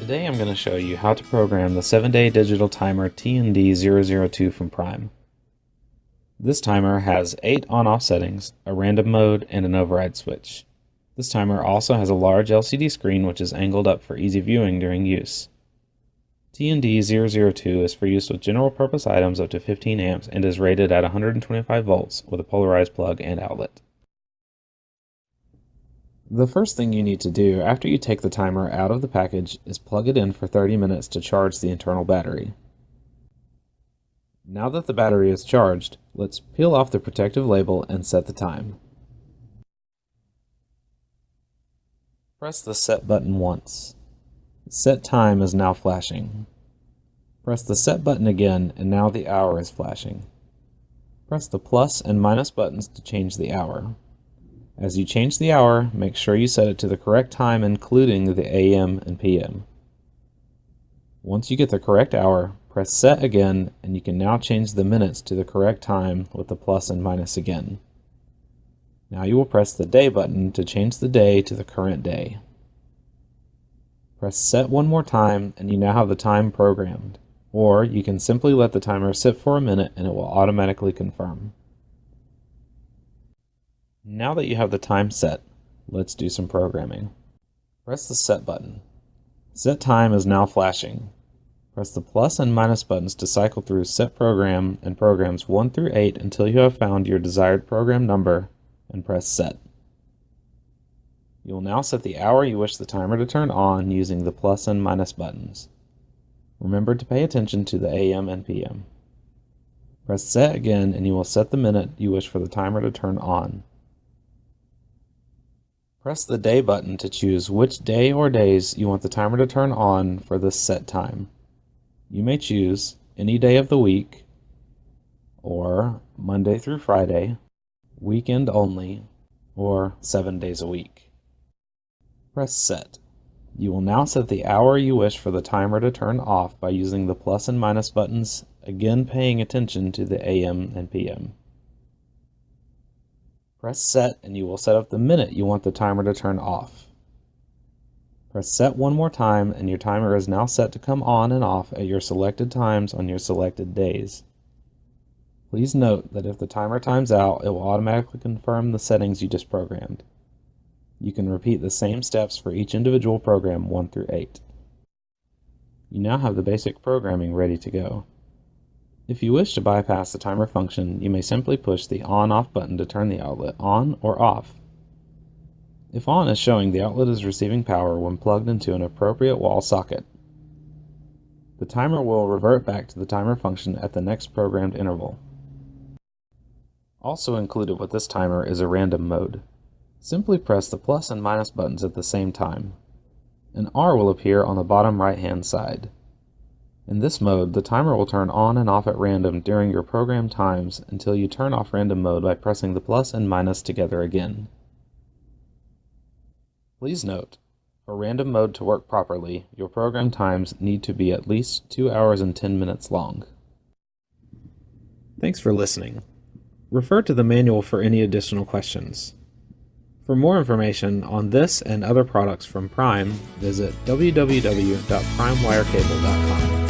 Today I'm going to show you how to program the 7-day digital timer TND002 from Prime. This timer has 8 on-off settings, a random mode, and an override switch. This timer also has a large LCD screen which is angled up for easy viewing during use. TND002 is for use with general purpose items up to 15 amps and is rated at 125 volts with a polarized plug and outlet. The first thing you need to do after you take the timer out of the package is plug it in for 30 minutes to charge the internal battery. Now that the battery is charged, let's peel off the protective label and set the time. Press the set button once. Set time is now flashing. Press the set button again and now the hour is flashing. Press the plus and minus buttons to change the hour. As you change the hour, make sure you set it to the correct time, including the AM and PM. Once you get the correct hour, press set again, and you can now change the minutes to the correct time with the plus and minus again. Now you will press the day button to change the day to the current day. Press set one more time, and you now have the time programmed. Or you can simply let the timer sit for a minute and it will automatically confirm. Now that you have the time set, let's do some programming. Press the set button. Set time is now flashing. Press the plus and minus buttons to cycle through set program and programs 1 through 8 until you have found your desired program number and press set. You will now set the hour you wish the timer to turn on using the plus and minus buttons. Remember to pay attention to the AM and PM. Press set again and you will set the minute you wish for the timer to turn on. Press the day button to choose which day or days you want the timer to turn on for this set time. You may choose any day of the week, or Monday through Friday, weekend only, or 7 days a week. Press set. You will now set the hour you wish for the timer to turn off by using the plus and minus buttons, again paying attention to the AM and PM. Press set and you will set up the minute you want the timer to turn off. Press set one more time and your timer is now set to come on and off at your selected times on your selected days. Please note that if the timer times out, it will automatically confirm the settings you just programmed. You can repeat the same steps for each individual program 1 through 8. You now have the basic programming ready to go. If you wish to bypass the timer function, you may simply push the on-off button to turn the outlet on or off. If on is showing the outlet is receiving power when plugged into an appropriate wall socket. The timer will revert back to the timer function at the next programmed interval. Also included with this timer is a random mode. Simply press the plus and minus buttons at the same time. An R will appear on the bottom right-hand side. In this mode, the timer will turn on and off at random during your program times until you turn off random mode by pressing the plus and minus together again. Please note, for random mode to work properly, your program times need to be at least 2 hours and 10 minutes long. Thanks for listening. Refer to the manual for any additional questions. For more information on this and other products from Prime, visit www.primewirecable.com.